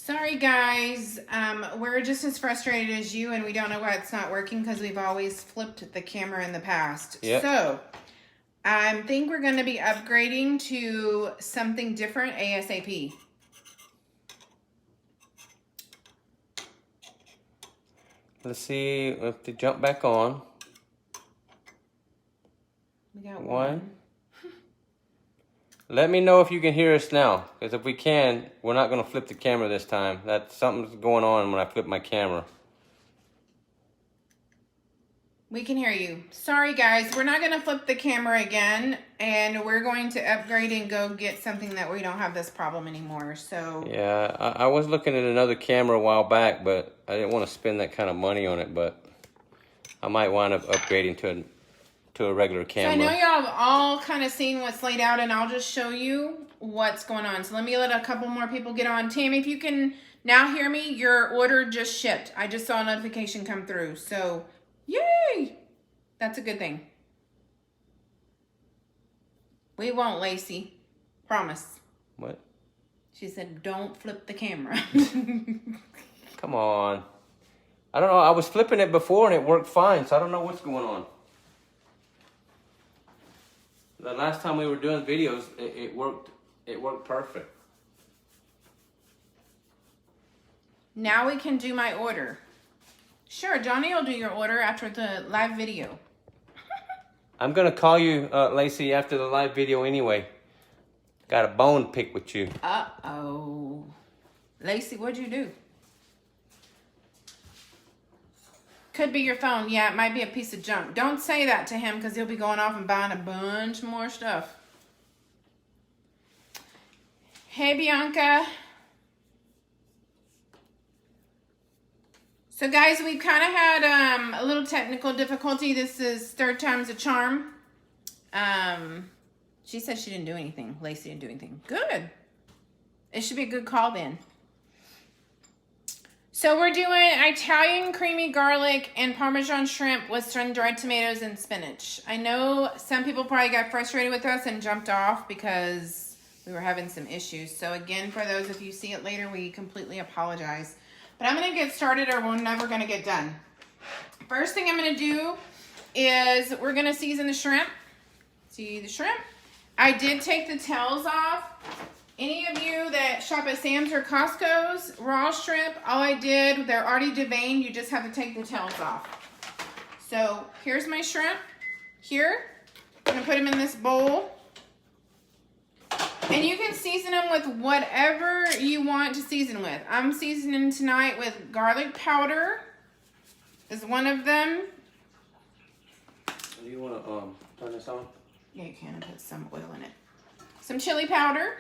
Sorry guys, we're just as frustrated as you and we don't know why it's not working because we've always flipped the camera in the past. Yep. So, I think we're going to be upgrading to something different ASAP. Let's see if they jump back on. We got one. Let me know if you can hear us now, because if we can, we're not going to flip the camera this time. Something's going on when I flip my camera. We can hear you. Sorry guys, we're not going to flip the camera again, and we're going to upgrade and go get something that we don't have this problem anymore. So yeah, I was looking at another camera a while back, but I didn't want to spend that kind of money on it, but I might wind up upgrading to a regular camera. So I know y'all have all kind of seen what's laid out, and I'll just show you what's going on. So let me let a couple more people get on. Tammy, if you can now hear me, your order just shipped. I just saw a notification come through. So, yay! That's a good thing. We won't, Lacey. Promise. What? She said, don't flip the camera. Come on. I don't know. I was flipping it before and it worked fine, so I don't know what's going on. The last time we were doing videos, it worked perfect. Now we can do my order. Sure, Johnny will do your order after the live video. I'm going to call you, Lacey, after the live video anyway. Got a bone to pick with you. Uh-oh. Lacey, what'd you do? Could be your phone. Yeah, it might be a piece of junk. Don't say that to him because he'll be going off and buying a bunch more stuff. Hey, Bianca. So, guys, we've kind of had a little technical difficulty. This is third time's a charm. She said she didn't do anything. Lacey didn't do anything. Good. It should be a good call then. So we're doing Italian creamy garlic and Parmesan shrimp with sun-dried tomatoes and spinach. I know some people probably got frustrated with us and jumped off because we were having some issues. So again, for those of you who see it later, we completely apologize. But I'm going to get started or we're never going to get done. First thing I'm going to do is we're going to season the shrimp. See the shrimp? I did take the tails off. Any of you that shop at Sam's or Costco's, raw shrimp, all I did, they're already deveined. You just have to take the tails off. So here's my shrimp. Here, I'm going to put them in this bowl. And you can season them with whatever you want to season with. I'm seasoning tonight with garlic powder is one of them. Do you want to turn this on? Yeah, you can, and put some oil in it. Some chili powder.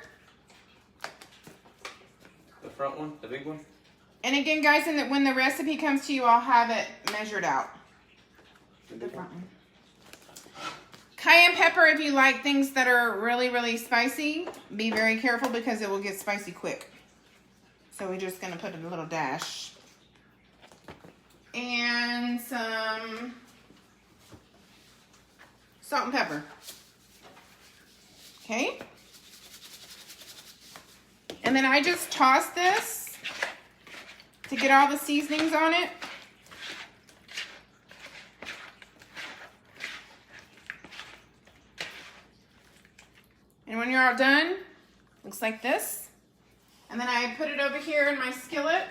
The front one? The big one? And again, guys, when the recipe comes to you, I'll have it measured out. The front one. Cayenne pepper, if you like things that are really, really spicy, be very careful because it will get spicy quick. So we're just going to put a little dash. And some salt and pepper. Okay. And then I just toss this to get all the seasonings on it. And when you're all done, looks like this. And then I put it over here in my skillet.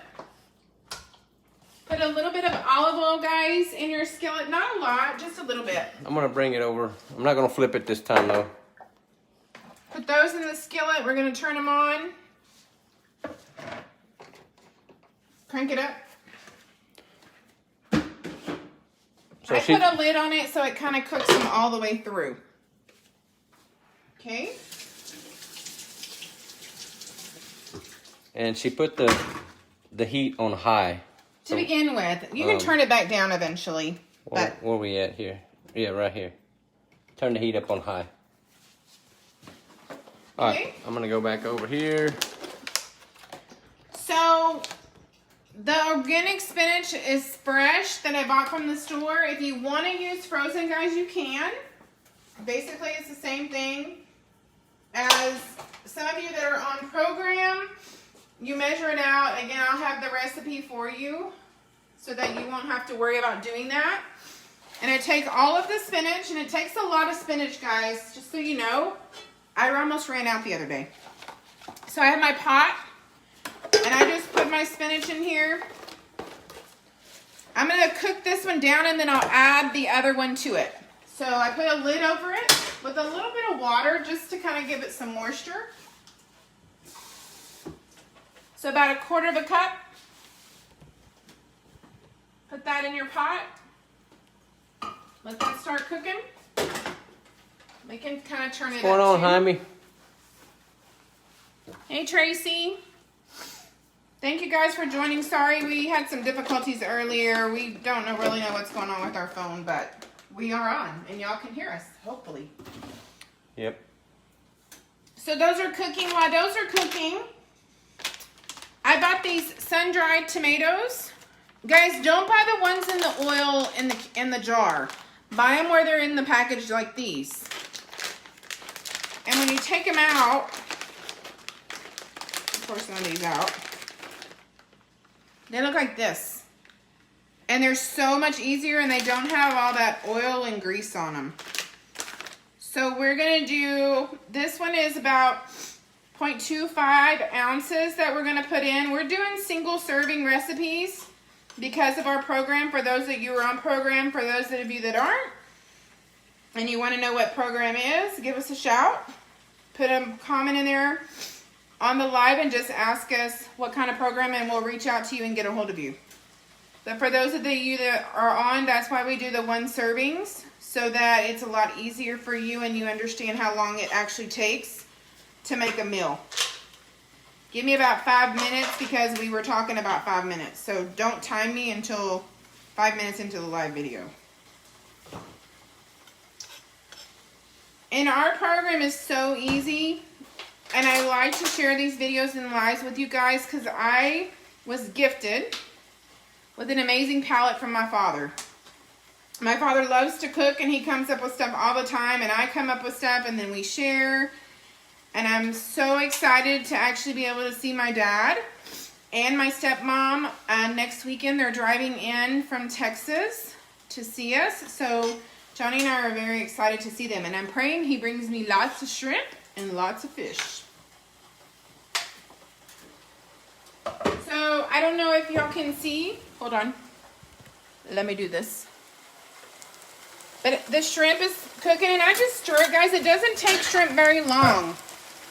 Put a little bit of olive oil, guys, in your skillet. Not a lot, just a little bit. I'm going to bring it over. I'm not going to flip it this time, though. Put those in the skillet. We're going to turn them on. Crank it up. So I put a lid on it so it kind of cooks them all the way through. Okay. And she put the heat on high. To begin with, you can turn it back down eventually. Where are we at here? Yeah, right here. Turn the heat up on high. All right, I'm going to go back over here. So, the organic spinach is fresh that I bought from the store. If you want to use frozen, guys, you can. Basically, it's the same thing as some of you that are on program. you measure it out. Again, I'll have the recipe for you so that you won't have to worry about doing that. And I take all of the spinach, and it takes a lot of spinach, guys, just so you know. I almost ran out the other day. So I have my pot, and I just put my spinach in here. I'm going to cook this one down, and then I'll add the other one to it. So I put a lid over it with a little bit of water just to kind of give it some moisture. So about 1/4 cup. Put that in your pot. Let that start cooking. We can kind of turn it up. What's going on, Jaime? Hey, Tracy. Thank you guys for joining. Sorry, we had some difficulties earlier. We don't really know what's going on with our phone, but we are on, and y'all can hear us, hopefully. Yep. So those are cooking. While those are cooking, I bought these sun-dried tomatoes. Guys, don't buy the ones in the oil in the jar. Buy them where they're in the package like these. And when you take them out, pour some of these out. They look like this. And they're so much easier, and they don't have all that oil and grease on them. So we're going to do, this one is about 0.25 ounces that we're going to put in. We're doing single serving recipes because of our program. For those of you who are on program, for those of you that aren't, and you want to know what program is, give us a shout. Put a comment in there on the live and just ask us what kind of program, and we'll reach out to you and get a hold of you. But for those of you that are on, that's why we do the 1 servings, so that it's a lot easier for you and you understand how long it actually takes to make a meal. Give me about 5 minutes because we were talking about 5 minutes. So don't time me until 5 minutes into the live video. And our program is so easy. And I like to share these videos and lives with you guys because I was gifted with an amazing palate from my father. My father loves to cook, and he comes up with stuff all the time, and I come up with stuff, and then we share. And I'm so excited to actually be able to see my dad and my stepmom next weekend. They're driving in from Texas to see us. So Johnny and I are very excited to see them. And I'm praying he brings me lots of shrimp and lots of fish. So I don't know if y'all can see. Hold on. Let me do this. But the shrimp is cooking, and I just stir it, guys. It doesn't take shrimp very long.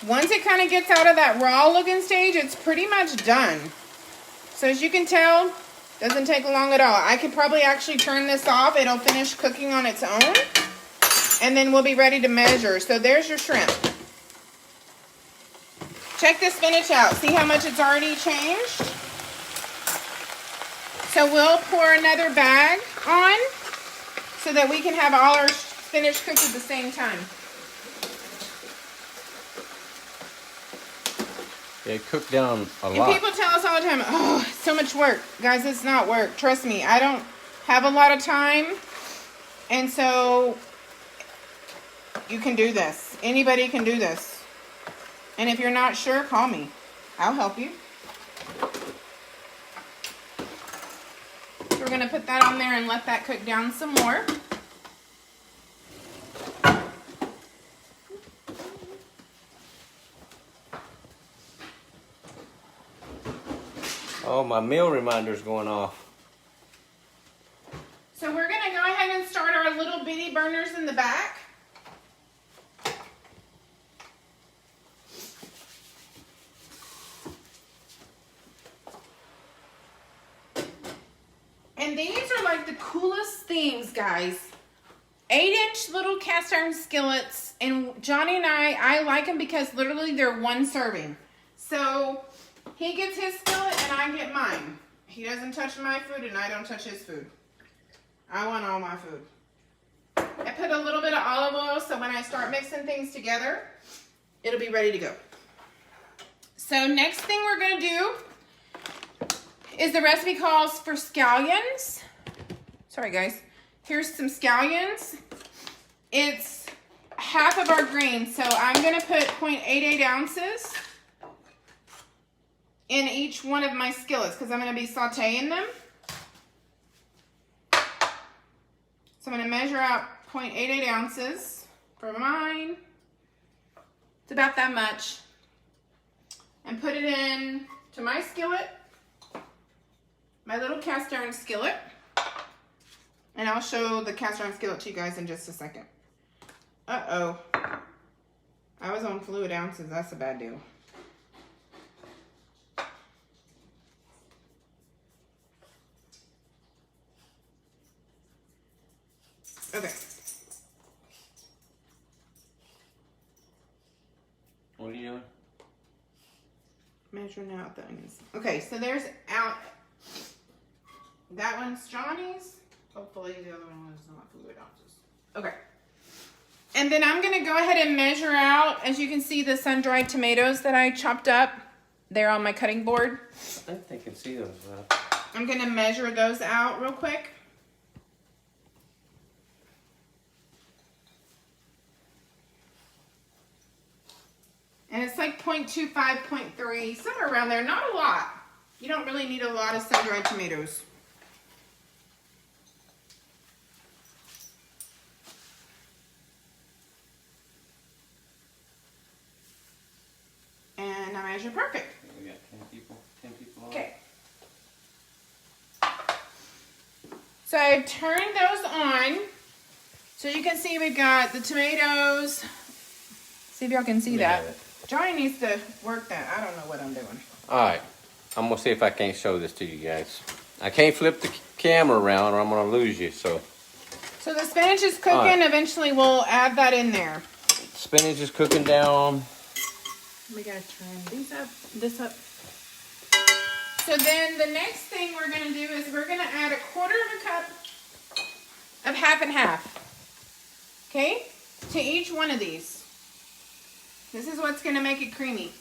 Once it kind of gets out of that raw looking stage, it's pretty much done. So as you can tell, doesn't take long at all. I could probably actually turn this off. It'll finish cooking on its own. And then we'll be ready to measure. So there's your shrimp. Check the spinach out. See how much it's already changed? So we'll pour another bag on so that we can have all our spinach cooked at the same time. It cooked down a lot. And people tell us all the time, oh, it's so much work. Guys, it's not work. Trust me, I don't have a lot of time. And so you can do this. Anybody can do this. And if you're not sure, call me. I'll help you. We're going to put that on there and let that cook down some more. Oh, my meal reminder's going off. So we're going to go ahead and start our little bitty burners in the back. And these are like the coolest things, guys. 8-inch little cast iron skillets. And Johnny and I like them because literally they're 1 serving. So he gets his skillet and I get mine. He doesn't touch my food and I don't touch his food. I want all my food. I put a little bit of olive oil so when I start mixing things together, it'll be ready to go. So next thing we're going to do is the recipe calls for scallions. Sorry guys. Here's some scallions. It's half of our grain, so I'm going to put 0.88 ounces. in each one of my skillets because I'm going to be sauteing them. So I'm going to measure out 0.88 ounces for mine. It's about that much. And put it in to my skillet, my little cast iron skillet. And I'll show the cast iron skillet to you guys in just a second. Uh-oh. I was on fluid ounces. That's a bad deal. Okay. What are you doing? Measuring out the onions. Okay, so there's out. That one's Johnny's. Hopefully the other one is not fluid ounces. Okay. And then I'm going to go ahead and measure out, as you can see, the sun-dried tomatoes that I chopped up. They're on my cutting board. I think they can see those. I'm going to measure those out real quick. And it's like 0.25, 0.3, somewhere around there. Not a lot. You don't really need a lot of sun-dried tomatoes. And I measure perfect. We got 10 people on. Okay. So I've turned those on. So you can see we've got the tomatoes. See if y'all can see that. Johnny needs to work that. I don't know what I'm doing. Alright, I'm going to see if I can't show this to you guys. I can't flip the camera around or I'm going to lose you, so. So the spinach is cooking. Right. Eventually we'll add that in there. Spinach is cooking down. We gotta turn these up, this up. So then the next thing we're gonna do is we're gonna add 1/4 cup of half and half. Okay? To each one of these. This is what's gonna make it creamy.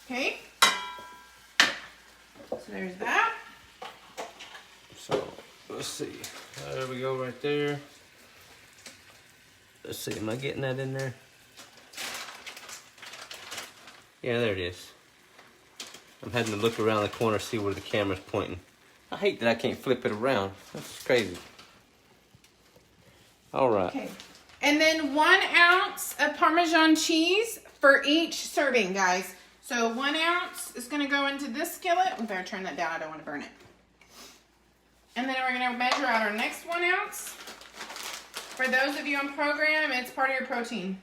Okay? So there's that. So, let's see. There we go right there. Let's see, am I getting that in there? Yeah, there it is. I'm having to look around the corner, see where the camera's pointing. I hate that I can't flip it around. That's crazy. All right. Okay. And then 1 ounce of Parmesan cheese for each serving, guys. So 1 ounce is going to go into this skillet. We better turn that down. I don't want to burn it. And then we're going to measure out our next 1 ounce. For those of you on program, it's part of your protein.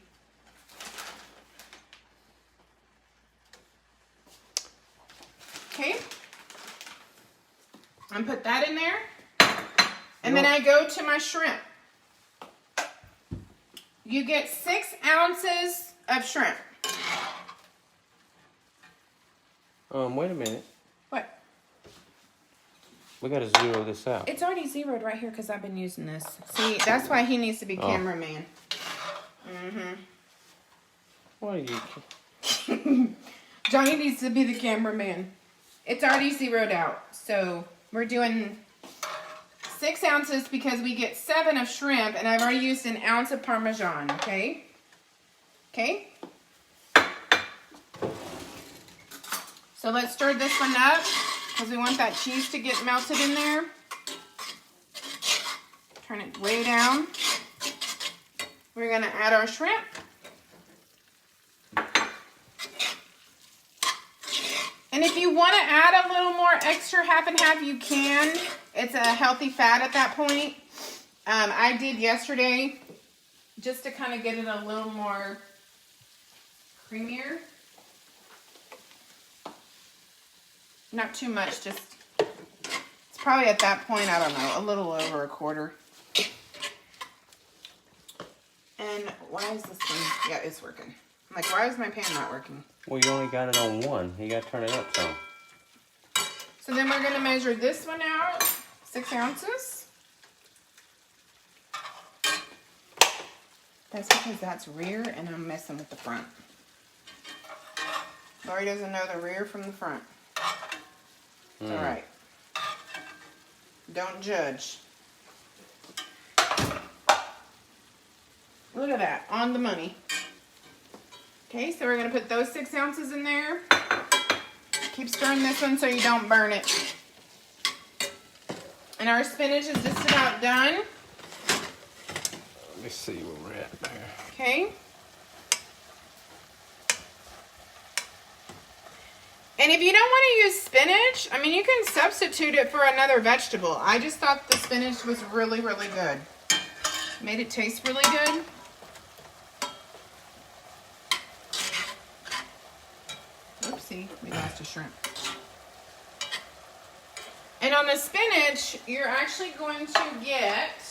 Okay. And put that in there. And then I go to my shrimp. You get 6 ounces of shrimp. Wait a minute. What? We gotta zero this out. It's already zeroed right here because I've been using this. See, that's why he needs to be cameraman. Mm-hmm. What are you? Johnny needs to be the cameraman. It's already zeroed out. So we're doing 6 ounces because we get 7 of shrimp, and I've already used 1 ounce of Parmesan, okay? Okay? So let's stir this one up because we want that cheese to get melted in there. Turn it way down. We're going to add our shrimp. And if you want to add a little more extra half and half, you can. It's a healthy fat at that point. I did yesterday just to kind of get it a little more creamier. Not too much, just, it's probably at that point, I don't know, a little over 1/4. And why is this one? Yeah, it's working. I'm like, why is my pan not working? Well, you only got it on 1. You gotta turn it up some. So then we're going to measure this one out, 6 ounces. That's because that's rear and I'm messing with the front. Lori doesn't know the rear from the front. It's all right. Don't judge. Look at that, on the money. Okay, so we're gonna put those 6 ounces in there. Keep stirring this one so you don't burn it. And our spinach is just about done. Let me see where we're at there. Okay. And if you don't want to use spinach, I mean, you can substitute it for another vegetable. I just thought the spinach was really, really good. Made it taste really good. Oopsie, we lost a shrimp. And on the spinach, you're actually going to get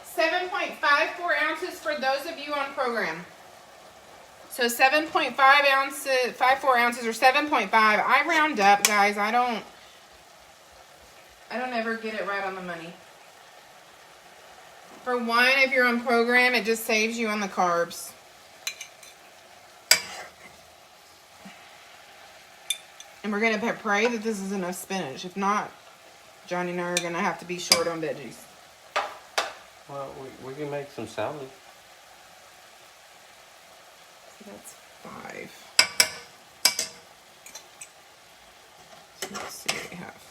7.54 ounces for those of you on program. So 7.5 ounces, 54 ounces or 7.5. I round up, guys. I don't ever get it right on the money. For one, if you're on program, it just saves you on the carbs. And we're going to pray that this is enough spinach. If not, Johnny and I are going to have to be short on veggies. Well, we can make some salad. So that's 5. Let's see what we have.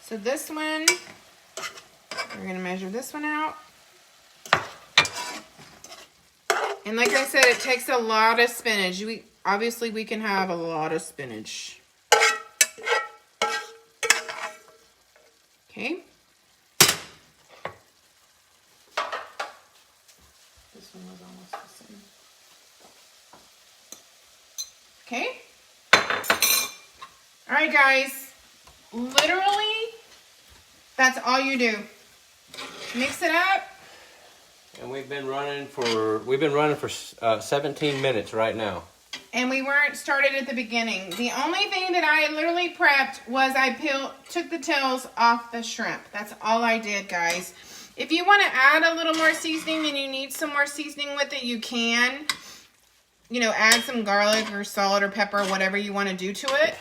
So this one, we're going to measure this one out. And like I said, it takes a lot of spinach. Obviously, we can have a lot of spinach. Okay. This one was almost the same. Okay. All right, guys. Literally, that's all you do. Mix it up. And we've been running for 17 minutes right now. And we weren't started at the beginning. The only thing that I literally prepped was I took the tails off the shrimp. That's all I did, guys. If you want to add a little more seasoning and you need some more seasoning with it, you can. You know, add some garlic or salt or pepper, whatever you want to do to it.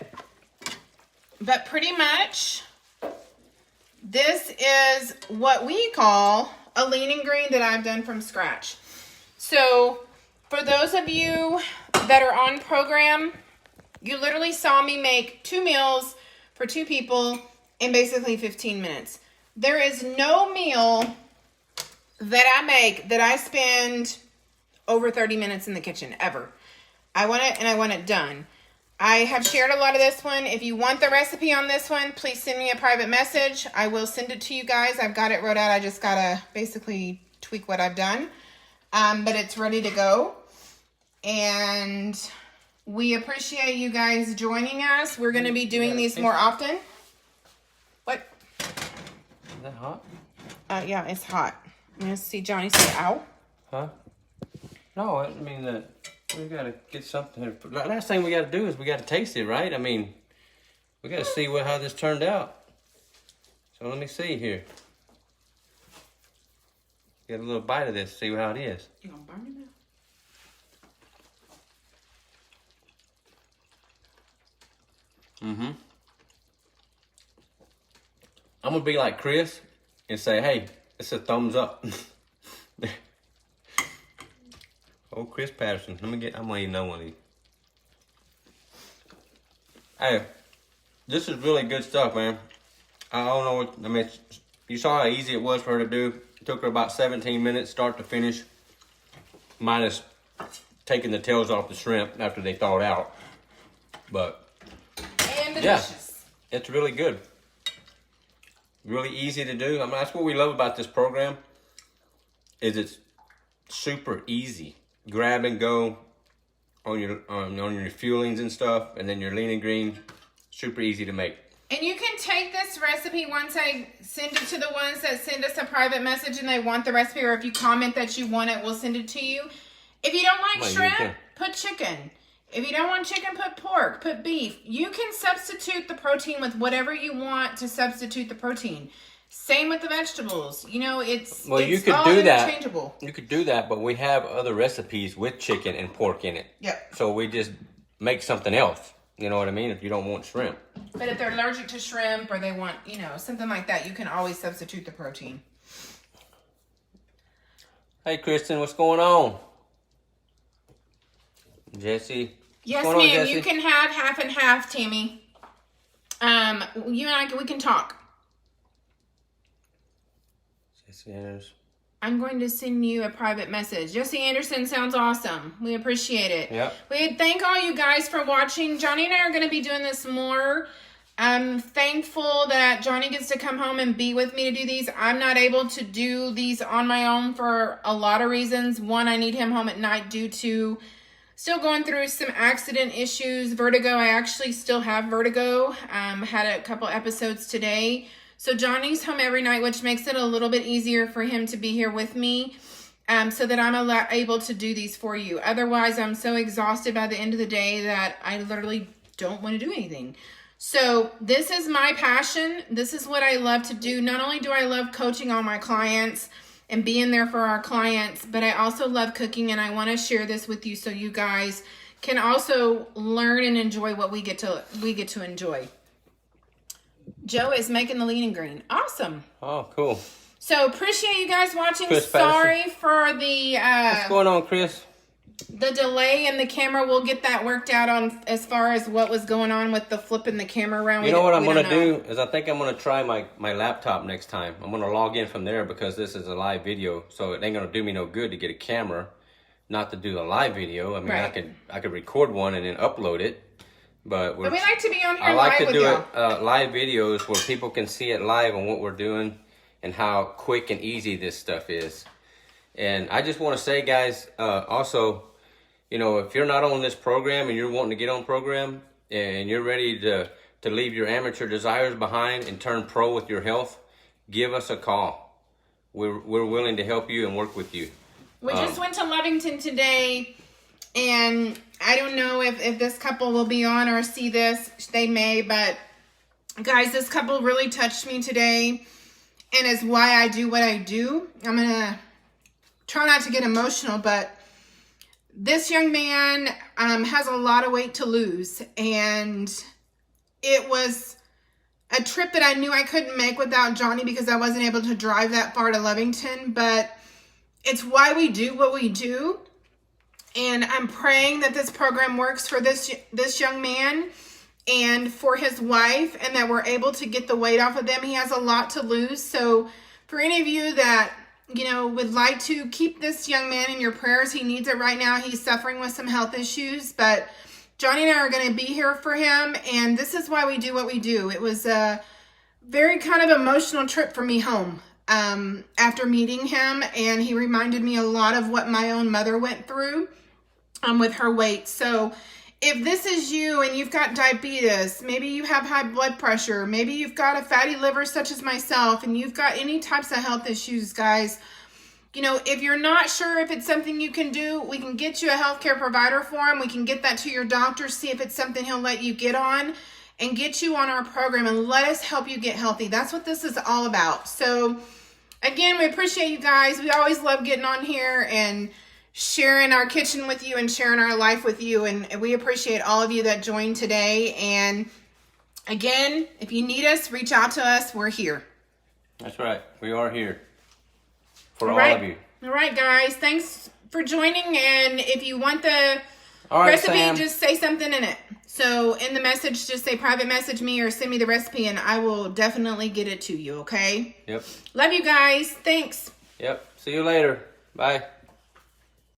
But pretty much, this is what we call a lean and green that I've done from scratch. So, for those of you that are on program, you literally saw me make 2 meals for 2 people in basically 15 minutes. There is no meal that I make that I spend over 30 minutes in the kitchen, ever. I want it and I want it done. I have shared a lot of this one. If you want the recipe on this one, please send me a private message. I will send it to you guys. I've got it wrote out. I just got to basically tweak what I've done. But it's ready to go. And we appreciate you guys joining us. We're going to be doing these more often. What? Is that hot? Yeah, it's hot. I'm going to see Johnny say, ow. Huh? No, I mean, we got to get something. Last thing we got to do is we got to taste it, right? I mean, we got to see how this turned out. So let me see here. Get a little bite of this, see how it is. You going to burn it now? Mm-hmm. I'm going to be like Chris and say, hey, it's a thumbs up. Oh, Chris Patterson. I'm going to eat another one of these. Hey, this is really good stuff, man. I don't know what, I mean, you saw how easy it was for her to do. It took her about 17 minutes, start to finish, minus taking the tails off the shrimp after they thawed out. But, and delicious. Yeah, it's really good. Really easy to do. I mean, that's what we love about this program, is it's super easy. Grab and go on your fuelings and stuff, and then your lean and green, super easy to make. And you can take this recipe once I send it to the ones that send us a private message and they want the recipe, or if you comment that you want it, we'll send it to you. If you don't like shrimp, put chicken. If you don't want chicken, put pork, put beef. You can substitute the protein with whatever you want to substitute the protein. Same with the vegetables. You know, it's all interchangeable. You could do that, but we have other recipes with chicken and pork in it. Yep. So we just make something else. You know what I mean? If you don't want shrimp. But if they're allergic to shrimp or they want, you know, something like that, you can always substitute the protein. Hey, Kristen, what's going on? Jesse? Yes, What's going on, ma'am. Jesse? You can have half and half, Tammy. You and I, we can talk. Jesse Anders. I'm going to send you a private message. Jesse Anderson sounds awesome. We appreciate it. Yep. We thank all you guys for watching. Johnny and I are going to be doing this more. I'm thankful that Johnny gets to come home and be with me to do these. I'm not able to do these on my own for a lot of reasons. One, I need him home at night due to still going through some accident issues, vertigo. I actually still have vertigo. Had a couple episodes today. So Johnny's home every night, which makes it a little bit easier for him to be here with me, so that I'm able to do these for you. Otherwise, I'm so exhausted by the end of the day that I literally don't want to do anything. So this is my passion. This is what I love to do. Not only do I love coaching all my clients and being there for our clients, but I also love cooking, and I want to share this with you so you guys can also learn and enjoy what we get to enjoy. Joe is making the lean and green. Awesome. Oh, cool. So appreciate you guys watching. Chris Sorry for the what's going on, Chris? the delay in the camera. We'll get that worked out on as far as what was going on with the flipping the camera around. You know what I'm going to do is I think I'm going to try my laptop next time. I'm going to log in from there because this is a live video, so it ain't going to do me no good to get a camera, not to do a live video. I mean, Right. I could record one and then upload it, but But we like to be on here I like live to with do y'all. it live videos where people can see it live on what we're doing and how quick and easy this stuff is. And I just want to say, guys, also, you know, if you're not on this program and you're wanting to get on program and you're ready to leave your amateur desires behind and turn pro with your health, give us a call. We're willing to help you and work with you. We just went to Lovington today, and I don't know if this couple will be on or see this. They may, but guys, this couple really touched me today, and is why I do what I do. I'm going to try not to get emotional, but this young man has a lot of weight to lose, and it was a trip that I knew I couldn't make without Johnny because I wasn't able to drive that far to Lovington, but it's why we do what we do. And I'm praying that this program works for this young man and for his wife, and that we're able to get the weight off of them. He has a lot to lose. So for any of you that, you know, would like to keep this young man in your prayers, he needs it right now. He's suffering with some health issues, but Johnny and I are going to be here for him. And this is why we do what we do. It was a very kind of emotional trip for me home. After meeting him, and he reminded me a lot of what my own mother went through with her weight. So if this is you and you've got diabetes, maybe you have high blood pressure, maybe you've got a fatty liver such as myself, and you've got any types of health issues, guys, you know, if you're not sure if it's something you can do, we can get you a healthcare provider form. We can get that to your doctor, see if it's something he'll let you get on, and get you on our program and let us help you get healthy. That's what this is all about. So again, we appreciate you guys. We always love getting on here and sharing our kitchen with you and sharing our life with you. And we appreciate all of you that joined today. And again, if you need us, reach out to us. We're here. That's right. We are here for All all right. of you. All right, guys. Thanks for joining. And if you want the All right, recipe, Sam. just say something in it. So in the message, just say private message me or send me the recipe, and I will definitely get it to you, okay? Yep. Love you guys. Thanks. Yep. See you later. Bye.